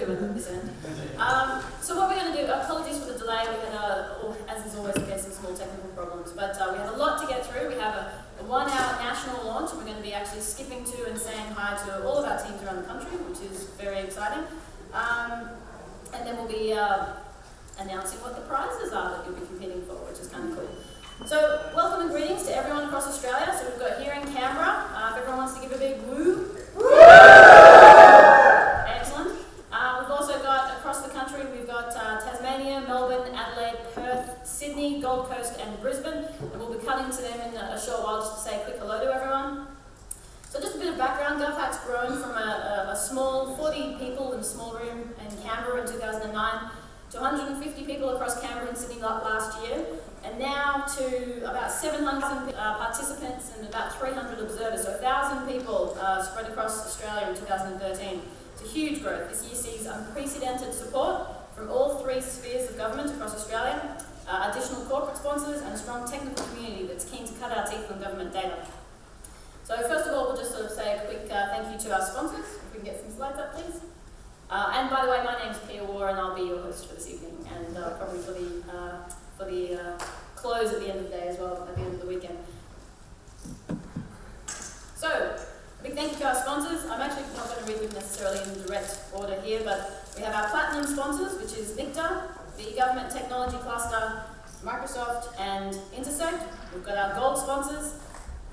do with this end. So what we're going to do, apologies for the delay, we had, as is always the case, some small technical problems, but we have a lot to get through. We have a 1-hour national launch, and we're going to be actually skipping to and saying hi to all of our teams around the country, which is very exciting. And then we'll be announcing what the prizes are that you'll be competing for, which is kind of cool. So, welcome and greetings to everyone across Australia. So we've got here in Canberra, if everyone wants to give a big woo. Excellent. We've also got across the country, we've got Tasmania, Melbourne, Adelaide, Perth, Sydney, Gold Coast and Brisbane. And we'll be cutting to them in a short while just to say a quick hello to everyone. So just a bit of background, Govhack's grown from a small 40 people in a small room in Canberra in 2009 to 150 people across Canberra and Sydney last year, and now to about 700 participants and about 300 observers, so 1,000 people spread across Australia in 2013. It's a huge growth. This year sees unprecedented support from all 3 spheres of government across Australia, additional corporate sponsors and a strong technical community that's keen to cut our teeth on government data. So first of all, we'll just sort of say a quick thank you to our sponsors. If we can get some slides up, please. And by the way, my name's Pia War, and I'll be your host for this evening, and probably for the close at the end of the day as well, at the end of the weekend. So, a big thank you to our sponsors. I'm actually not going to read them necessarily in direct order here, but we have our platinum sponsors, which is NICTA, the Government Technology Cluster, Microsoft, and Intersect. We've got our gold sponsors,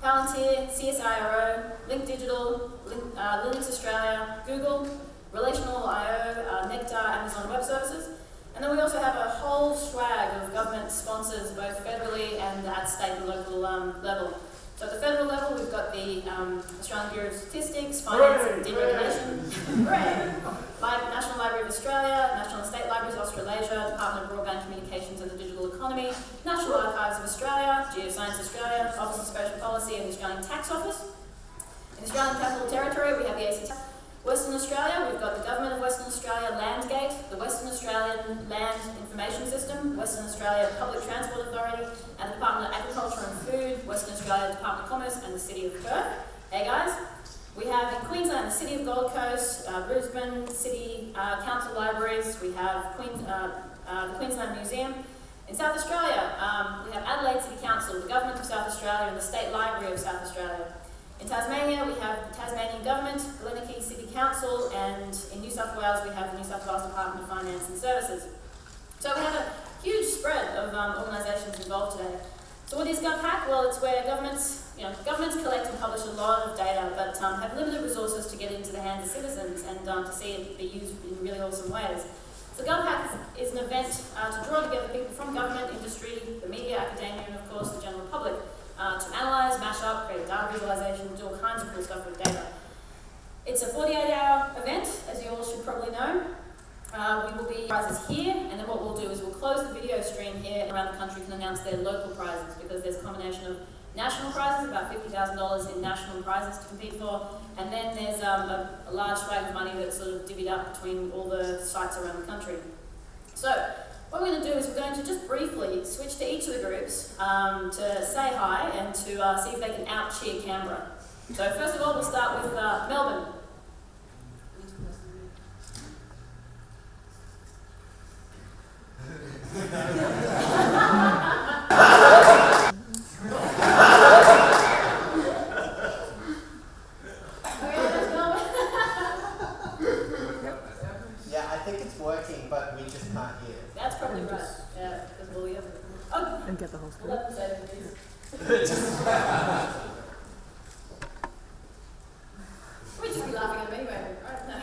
Palantir, CSIRO, Link Digital, Linux Australia, Google, Relational.io, Nectar, Amazon Web Services. And then we also have a whole swag of government sponsors, both federally and at state and local level. So at the federal level, we've got the Australian Bureau of Statistics, Finance and Deregulation, National Library of Australia, National and State Libraries of Australasia, Department of Broadband Communications and the Digital Economy, National Archives of Australia, Geoscience Australia, Office of Spatial Policy and the Australian Tax Office. In the Australian Capital Territory, we have the ACT. Western Australia, we've got the Government of Western Australia Landgate, the Western Australian Land Information System, Western Australia Public Transport Authority, and the Department of Agriculture and Food, Western Australia Department of Commerce, and the City of Perth. Hey guys, we have in Queensland the City of Gold Coast, Brisbane City Council Libraries, we have the Queensland Museum. In South Australia, we have Adelaide City Council, the Government of South Australia, and the State Library of South Australia. In Tasmania, we have the Tasmanian Government, Glenorchy City Council, and in New South Wales, we have the New South Wales Department of Finance and Services. So we have a huge spread of organisations involved today. So what is Govhack? Well, it's where governments collect and publish a lot of data, but have limited resources to get into the hands of citizens and to see it be used in really awesome ways. So Govhack is an event to draw together people from government, industry, the media, academia, and of course the general public. To analyse, mash up, create data visualization, do all kinds of cool stuff with data. It's a 48-hour event, as you all should probably know. We will be prizes here, and then what we'll do is we'll close the video stream here, and around the country can announce their local prizes, because there's a combination of national prizes, about $50,000 in national prizes to compete for, and then there's a large swag of money that's sort of divvied up between all the sites around the country. So, what we're going to do is we're going to just briefly switch to each of the groups to say hi and to see if they can out-cheer Canberra. So first of all, we'll start with Melbourne. Yeah, I think it's working, but we just can't hear. That's probably right. Yeah, because we'll hear. Oh, And get the whole screen. 11 seconds, please. We'd just be laughing at me anyway, right? No.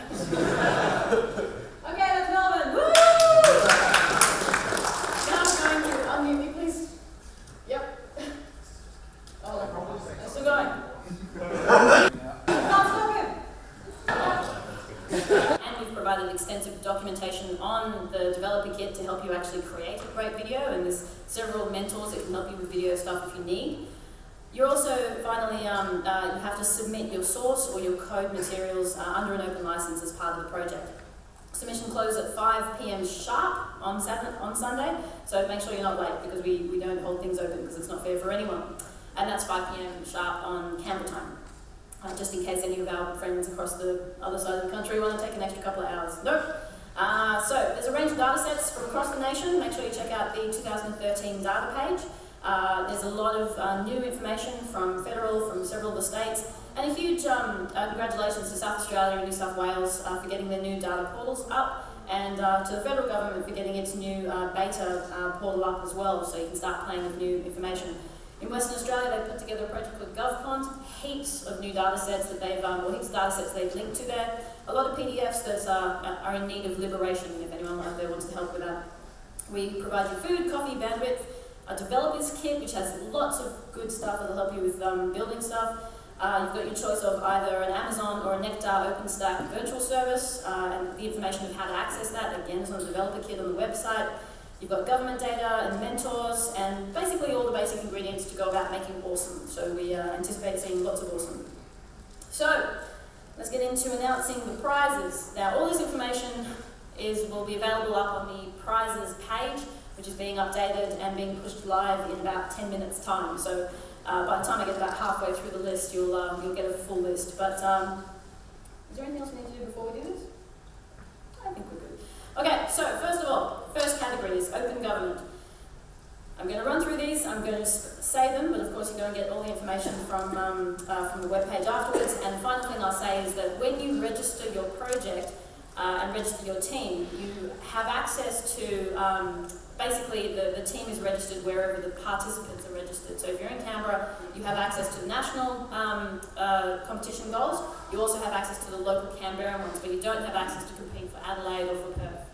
Okay, that's Melbourne. Woo! Now I'm going to unmute me, please. Yep. Oh, I'm still going. Not spoken. And we've provided extensive documentation on the developer kit to help you actually create a great video, and there's several mentors that can help you with video stuff if you need. You're also, finally, you have to submit your source or your code materials under an open license as part of the project. Submission closes at 5 p.m. sharp on Sunday, so make sure you're not late, because we don't hold things open because it's not fair for anyone. And that's 5 p.m. sharp on Canberra time, just in case any of our friends across the other side of the country want to take an extra couple of hours. Nope. data sets from across the nation. Make sure you check out the 2013 data page. There's a lot of new information from federal, from several of the states, and a huge congratulations to South Australia and New South Wales for getting their new data portals up, and to the federal government for getting its new beta portal up as well, so you can start playing with new information. In Western Australia, they've put together a project called Govhack, heaps of new data sets that they've, heaps of data sets they've linked to there. A lot of PDFs that are in need of liberation, if anyone out there wants to help with that. We provide you food, coffee, bandwidth, a developer's kit, which has lots of good stuff that'll help you with building stuff. You've got your choice of either an Amazon or a Nectar OpenStack virtual service, and the information of how to access that, again, is on the developer kit on the website. You've got government data and mentors, and basically all the basic ingredients to go about making awesome. So we anticipate seeing lots of awesome. So, let's get into announcing the prizes. Now, all this information will be available up on the prizes page, which is being updated and being pushed live in about 10 minutes time. So by the time I get about halfway through the list, you'll get a full list. But is there anything else we need to do before we do this? I think we're good. Okay, so first of all, first category is open government. I'm going to run through these, I'm going to say them, but of course you're going to get all the information from the webpage afterwards. And the final thing I'll say is that when you register your project and register your team, you have access to, basically the team is registered wherever the participants are registered. So if you're in Canberra, you have access to the national competition goals. You also have access to the local Canberra ones, but you don't have access to compete for Adelaide or for Perth.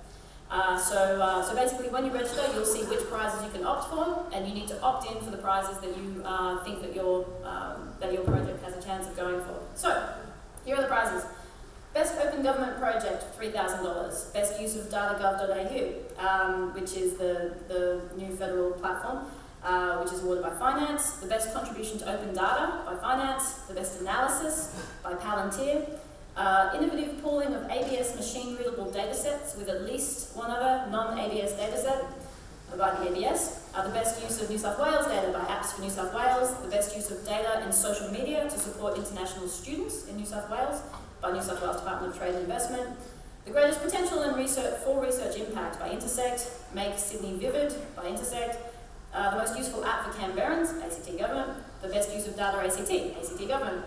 So basically when you register, you'll see which prizes you can opt for, and you need to opt in for the prizes that you think that your project has a chance of going for. So, here are the prizes. Best Open Government Project, $3,000. Best use of datagov.au, which is the new federal platform, which is awarded by Finance. The Best Contribution to Open Data by Finance. The Best Analysis by Palantir. Innovative pooling of ABS machine-readable datasets with at least one other non-ABS dataset by the ABS. The best use of New South Wales data by Apps for New South Wales. The best use of data in social media to support international students in New South Wales by New South Wales Department of Trade and Investment. The greatest potential in research impact by Intersect. Make Sydney Vivid by Intersect. The most useful app for Canberrans, ACT Government. The best use of data ACT Government.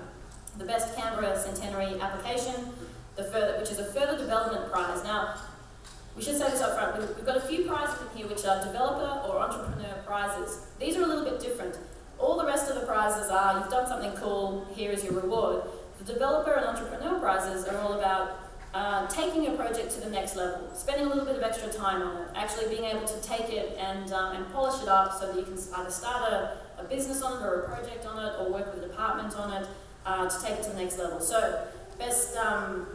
The best Canberra Centenary application, which is a further development prize. Now, we should say this up front, we've got a few prizes in here which are developer or entrepreneur prizes. These are a little bit different. All the rest of the prizes are, you've done something cool, here is your reward. The developer and entrepreneur prizes are all about taking your project to the next level, spending a little bit of extra time on it, actually being able to take it and polish it up so that you can either start a business on it or a project on it or work with a department on it. To take it to the next level. So, best, so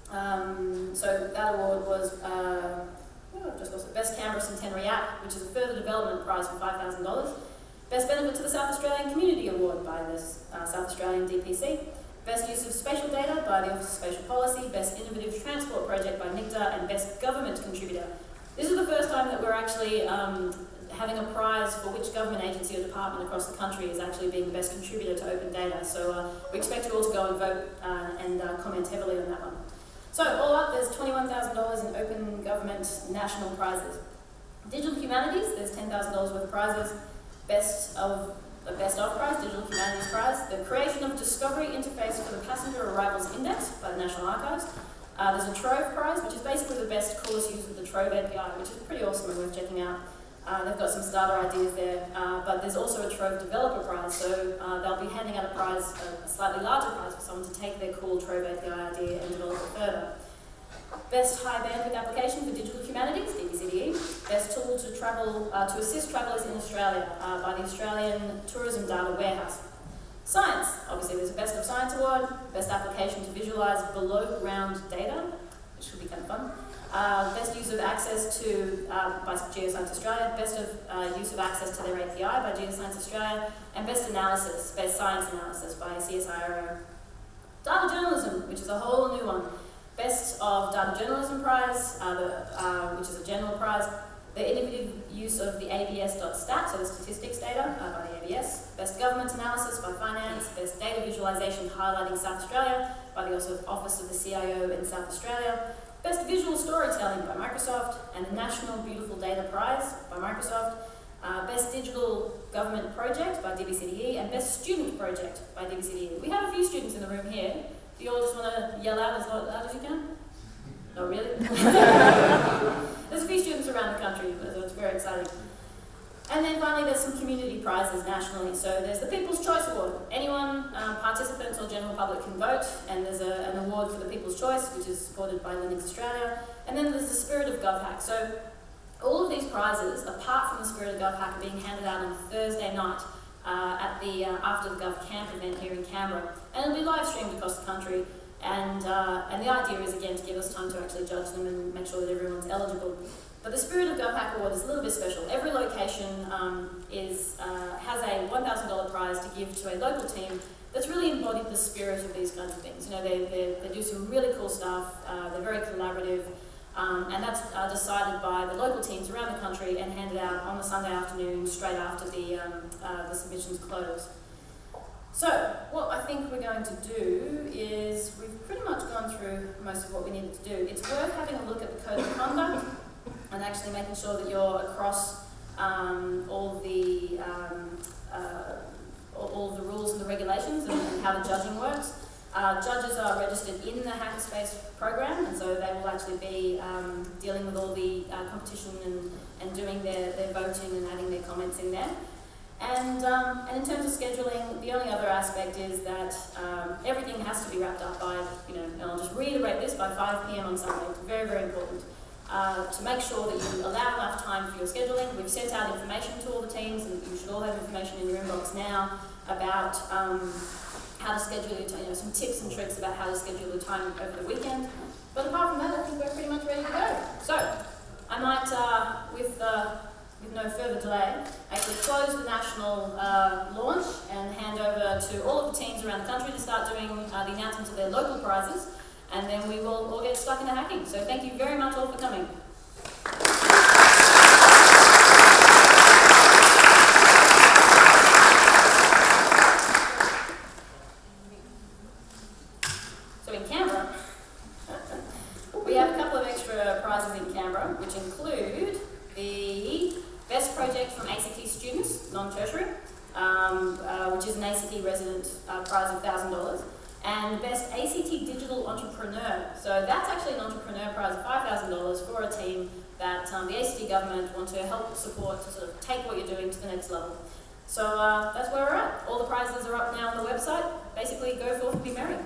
that award was, I've just lost it, Best Canberra Centenary App, which is a further development prize for $5,000. Best Benefit to the South Australian Community Award by the South Australian DPC. Best Use of Spatial Data by the Office of Spatial Policy. Best Innovative Transport Project by NICTA, and Best Government Contributor. This is the first time that we're actually having a prize for which government agency or department across the country is actually being the best contributor to open data. So we expect you all to go and vote and comment heavily on that one. So all up, there's $21,000 in open government national prizes. Digital Humanities, there's $10,000 worth of prizes. Best of prize, Digital Humanities Prize. The creation of Discovery Interface for the Passenger Arrivals Index by the National Archives. There's a Trove Prize, which is basically the best, coolest use of the Trove API, which is pretty awesome and worth checking out. They've got some starter ideas there, but there's also a Trove Developer Prize, so they'll be handing out a prize, a slightly larger prize for someone to take their cool Trove API idea and develop it further. Best High Bandwidth Application for Digital Humanities, DBCDE. Best Tool to Assist Travellers in Australia by the Australian Tourism Data Warehouse. Science, obviously there's a Best of Science Award. Best Application to Visualise Below Ground Data, which should be kind of fun. Best use of access to, by Geoscience Australia, best of use of access to their API by Geoscience Australia, and best analysis, best science analysis by CSIRO. Data journalism, which is a whole new one. Best of Data Journalism Prize, which is a general prize. The innovative use of the ABS.stat, so the statistics data by the ABS. Best Government Analysis by Finance. Best Data Visualization highlighting South Australia by the Office of the CIO in South Australia. Best Visual Storytelling by Microsoft, and the National Beautiful Data Prize by Microsoft, Best Digital Government Project by DBCDE, and Best Student Project by DBCDE. We have a few students in the room here. Do you all just want to yell out as loud as you can? No, really? There's a few students around the country, so it's very exciting. And then finally, there's some community prizes nationally. So there's the People's Choice Award. Anyone, participants or general public can vote, and there's an award for the People's Choice, which is supported by Linux Australia. And then there's the Spirit of Govhack. So all of these prizes, apart from the Spirit of Govhack, are being handed out on Thursday night at the after the Gov Camp event here in Canberra, and it'll be live streamed across the country. And the idea is again to give us time to actually judge them and make sure that everyone's eligible. But the Spirit of Govhack Award is a little bit special. Every location has a $1,000 prize to give to a local team that's really embodied the spirit of these kinds of things. You know, they do some really cool stuff. They're very collaborative, and that's decided by the local teams around the country and handed out on the Sunday afternoon, straight after the submissions close. So, what I think we're going to do is, we've pretty much gone through most of what we needed to do. It's worth having a look at the Code of Conduct and actually making sure that you're across all the rules and the regulations and how the judging works. Judges are registered in the Hackerspace program, and so they will actually be dealing with all the competition and doing their voting and adding their comments in there. And in terms of scheduling, the only other aspect is that everything has to be wrapped up by, and I'll just reiterate this, by 5 p.m. on Sunday. It's very, very important to make sure that you allow enough time for your scheduling. We've sent out information to all the teams, and you should all have information in your inbox now about how to schedule your time, some tips and tricks about how to schedule your time over the weekend. But apart from that, I think we're pretty much ready to go. So, I might, with no further delay, actually close the national launch and hand over to all of the teams around the country to start doing the announcements of their local prizes, and then we will all get stuck into hacking. So thank you very much all for coming. So in Canberra, we have a couple of extra prizes in Canberra, which include the Best Project from ACT students, non-tertiary, which is an ACT resident prize of $1,000, and Best ACT Digital Entrepreneur. So that's actually an entrepreneur prize of $5,000 for a team that the ACT government want to help support to sort of take what you're doing to the next level. So that's where we're at. All the prizes are up now on the website. Basically, go forth and be merry.